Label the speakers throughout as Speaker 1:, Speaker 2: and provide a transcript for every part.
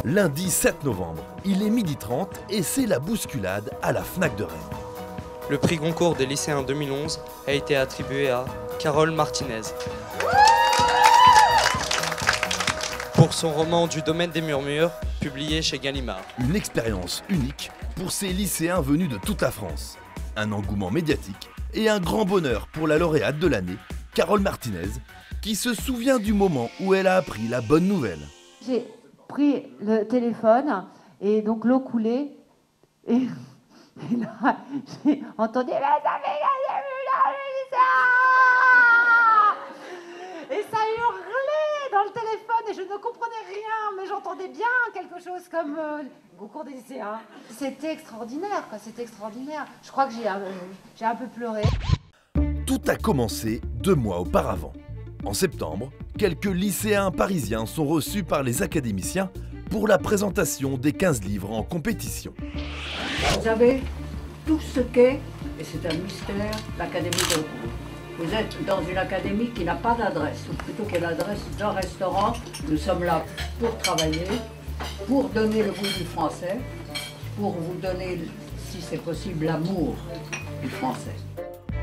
Speaker 1: Lundi 7 novembre, il est 12h30 et c'est la bousculade à la Fnac de Rennes.
Speaker 2: Le prix Goncourt des lycéens 2011 a été attribué à Carole Martinez pour son roman Du domaine des murmures, publié chez Gallimard.
Speaker 1: Une expérience unique pour ces lycéens venus de toute la France. Un engouement médiatique et un grand bonheur pour la lauréate de l'année, Carole Martinez, qui se souvient du moment où elle a appris la bonne nouvelle.
Speaker 3: J'ai pris le téléphone et donc l'eau coulait et là j'ai entendu et ça hurlait dans le téléphone et je ne comprenais rien mais j'entendais bien quelque chose comme Goncourt des lycéens. C'était extraordinaire quoi, c'était extraordinaire. Je crois que j'ai un peu pleuré.
Speaker 1: Tout a commencé 2 mois auparavant. En septembre, quelques lycéens parisiens sont reçus par les académiciens pour la présentation des 15 livres en compétition.
Speaker 4: Vous savez tout ce qu'est, et c'est un mystère, l'Académie de Goncourt. Vous êtes dans une académie qui n'a pas d'adresse, ou plutôt qui est l'adresse d'un restaurant. Nous sommes là pour travailler, pour donner le goût du français, pour vous donner, si c'est possible, l'amour du français.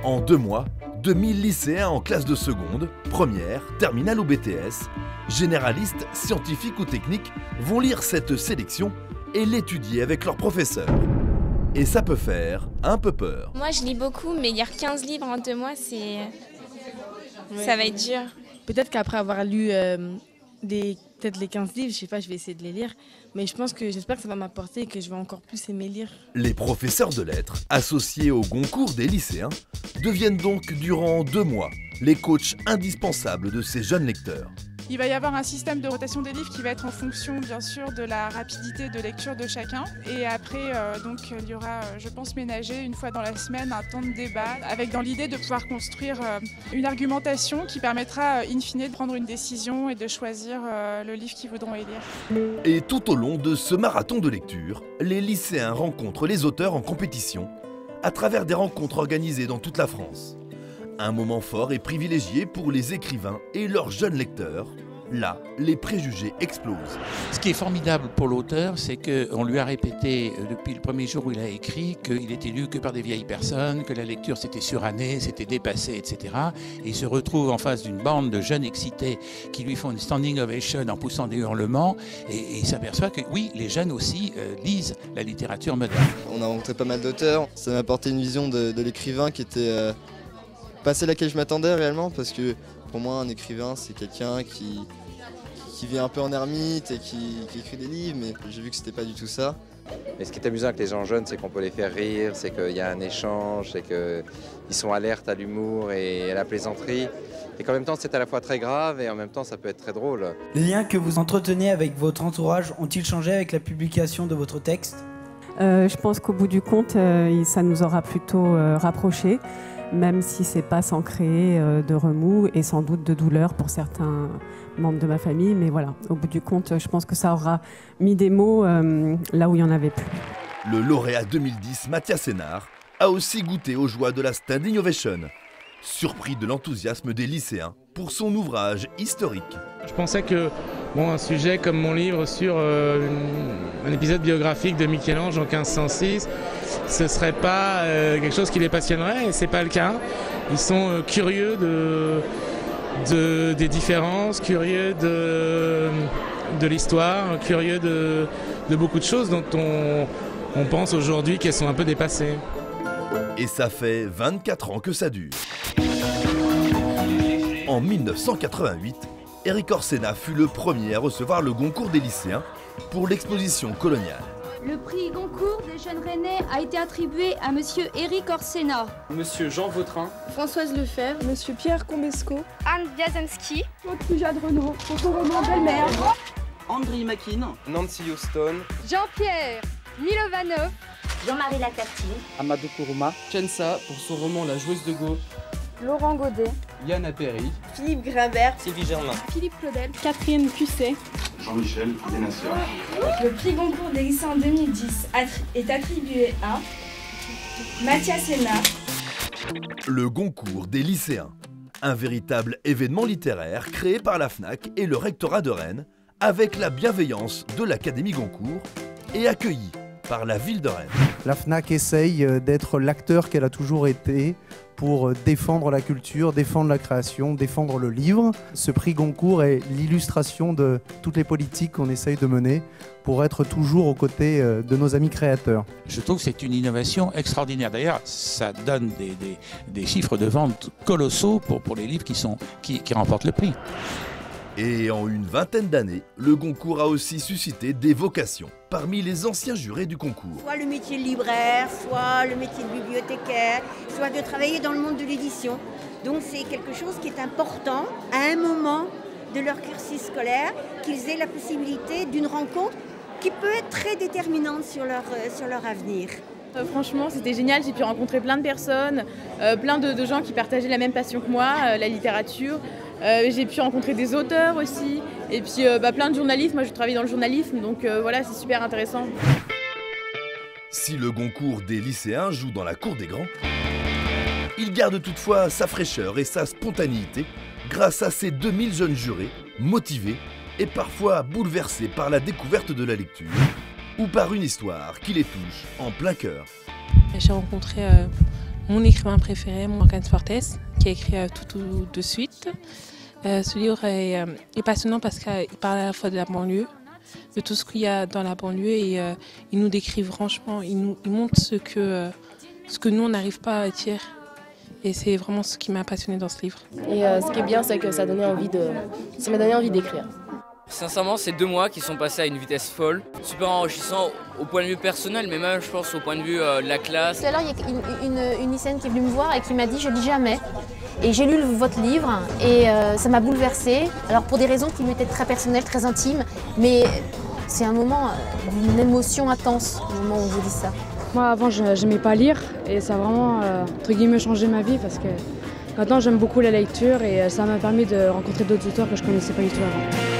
Speaker 1: En 2 mois, 2000 lycéens en classe de seconde, première, terminale ou BTS, généralistes, scientifiques ou techniques, vont lire cette sélection et l'étudier avec leurs professeurs. Et ça peut faire un peu peur.
Speaker 5: Moi je lis beaucoup, mais lire 15 livres en 2 mois, ça va être dur.
Speaker 6: Peut-être qu'après avoir lu peut-être les 15 livres, je sais pas, je vais essayer de les lire. Mais j'espère que ça va m'apporter et que je vais encore plus aimer lire.
Speaker 1: Les professeurs de lettres, associés au Goncourt des lycéens, deviennent donc durant 2 mois les coachs indispensables de ces jeunes lecteurs.
Speaker 7: Il va y avoir un système de rotation des livres qui va être en fonction, bien sûr, de la rapidité de lecture de chacun. Et après, il y aura, je pense, ménagé une fois dans la semaine un temps de débat, avec dans l'idée de pouvoir construire une argumentation qui permettra, in fine, de prendre une décision et de choisir le livre qu'ils voudront élire.
Speaker 1: Et tout au long de ce marathon de lecture, les lycéens rencontrent les auteurs en compétition à travers des rencontres organisées dans toute la France. Un moment fort et privilégié pour les écrivains et leurs jeunes lecteurs. Là, les préjugés explosent.
Speaker 8: Ce qui est formidable pour l'auteur, c'est qu'on lui a répété depuis le premier jour où il a écrit qu'il était lu que par des vieilles personnes, que la lecture c'était suranné, c'était dépassé, etc. Et il se retrouve en face d'une bande de jeunes excités qui lui font une standing ovation en poussant des hurlements et il s'aperçoit que oui, les jeunes aussi lisent la littérature moderne.
Speaker 9: On a rencontré pas mal d'auteurs, ça m'a apporté une vision de l'écrivain qui était pas celle à laquelle je m'attendais réellement, parce que pour moi un écrivain c'est quelqu'un qui vit un peu en ermite et qui écrit des livres, mais j'ai vu que c'était pas du tout ça.
Speaker 10: Et ce qui est amusant avec les gens jeunes, c'est qu'on peut les faire rire, c'est qu'il y a un échange, c'est qu'ils sont alertes à l'humour et à la plaisanterie. Et qu'en même temps c'est à la fois très grave et en même temps ça peut être très drôle.
Speaker 11: Les liens que vous entretenez avec votre entourage ont-ils changé avec la publication de votre texte ?
Speaker 12: Je pense qu'au bout du compte, ça nous aura plutôt rapprochés. Même si c'est pas sans créer de remous et sans doute de douleur pour certains membres de ma famille. Mais voilà, au bout du compte, je pense que ça aura mis des mots là où il n'y en avait plus.
Speaker 1: Le lauréat 2010, Mathias Sénard, a aussi goûté aux joies de la standing ovation, surpris de l'enthousiasme des lycéens pour son ouvrage historique.
Speaker 13: Je pensais que un sujet comme mon livre sur un épisode biographique de Michel-Ange en 1506, ce serait pas quelque chose qui les passionnerait, et c'est pas le cas. Ils sont curieux des différences, curieux de l'histoire, curieux de beaucoup de choses dont on pense aujourd'hui qu'elles sont un peu dépassées.
Speaker 1: Et ça fait 24 ans que ça dure. En 1988, Éric Orsena fut le premier à recevoir le Goncourt des lycéens pour l'exposition coloniale.
Speaker 14: Le prix Goncourt des jeunes rennais a été attribué à monsieur Éric Orsena,
Speaker 2: monsieur Jean Vautrin,
Speaker 15: Françoise Lefebvre, monsieur Pierre Combesco,
Speaker 16: Anne Biazensky,
Speaker 15: Claude Pujade Renaud, pour son roman Belle-Mère,
Speaker 17: André Makin,
Speaker 2: Nancy Houston,
Speaker 14: Jean-Pierre Milovanov,
Speaker 16: Jean-Marie Lacartine,
Speaker 17: Amadou Kourouma,
Speaker 2: Chensa pour son roman La joueuse de Go,
Speaker 15: Laurent Godet,
Speaker 2: Yann Appéry,
Speaker 15: Philippe Grimbert,
Speaker 2: Sylvie Germain,
Speaker 15: Philippe Claudel, Catherine Cusset,
Speaker 18: Jean-Michel Desnassières.
Speaker 19: Le prix Goncourt des lycéens en 2010 est attribué à Mathias Sénard.
Speaker 1: Le Goncourt des lycéens, un véritable événement littéraire créé par la Fnac et le rectorat de Rennes avec la bienveillance de l'Académie Goncourt et accueilli par la ville de Rennes.
Speaker 20: La FNAC essaye d'être l'acteur qu'elle a toujours été pour défendre la culture, défendre la création, défendre le livre. Ce prix Goncourt est l'illustration de toutes les politiques qu'on essaye de mener pour être toujours aux côtés de nos amis créateurs.
Speaker 8: Je trouve que c'est une innovation extraordinaire. D'ailleurs, ça donne des chiffres de vente colossaux pour les livres qui remportent le prix.
Speaker 1: Et en une vingtaine d'années, le Goncourt a aussi suscité des vocations parmi les anciens jurés du concours.
Speaker 21: Soit le métier de libraire, soit le métier de bibliothécaire, soit de travailler dans le monde de l'édition. Donc c'est quelque chose qui est important à un moment de leur cursus scolaire, qu'ils aient la possibilité d'une rencontre qui peut être très déterminante sur leur avenir.
Speaker 15: Franchement, c'était génial, j'ai pu rencontrer plein de personnes, plein de gens qui partageaient la même passion que moi, la littérature. J'ai pu rencontrer des auteurs aussi, et puis plein de journalistes. Moi, je travaille dans le journalisme, donc voilà, c'est super intéressant.
Speaker 1: Si le Goncourt des lycéens joue dans la cour des grands, il garde toutefois sa fraîcheur et sa spontanéité grâce à ses 2000 jeunes jurés, motivés et parfois bouleversés par la découverte de la lecture ou par une histoire qui les touche en plein cœur.
Speaker 22: J'ai rencontré mon écrivain préféré, Morgan Fortes, qui a écrit tout de suite. Ce livre est passionnant parce qu'il parle à la fois de la banlieue, de tout ce qu'il y a dans la banlieue, et il nous décrit franchement, il montre ce que nous on n'arrive pas à dire. Et c'est vraiment ce qui m'a passionné dans ce livre.
Speaker 23: Et ce qui est bien, c'est que ça m'a donné envie d'écrire.
Speaker 24: Sincèrement, c'est 2 mois qui sont passés à une vitesse folle, super enrichissant au point de vue personnel, mais même je pense au point de vue de la classe.
Speaker 25: Tout à l'heure, il y a une lycéenne qui est venue me voir et qui m'a dit « je lis jamais ». Et j'ai lu votre livre et ça m'a bouleversée. Alors pour des raisons qui m'étaient très personnelles, très intimes, mais c'est un moment d'une émotion intense au moment où on vous dit ça.
Speaker 26: Moi avant, je n'aimais pas lire et ça a vraiment entre guillemets changé ma vie parce que maintenant j'aime beaucoup la lecture et ça m'a permis de rencontrer d'autres auteurs que je ne connaissais pas du tout avant.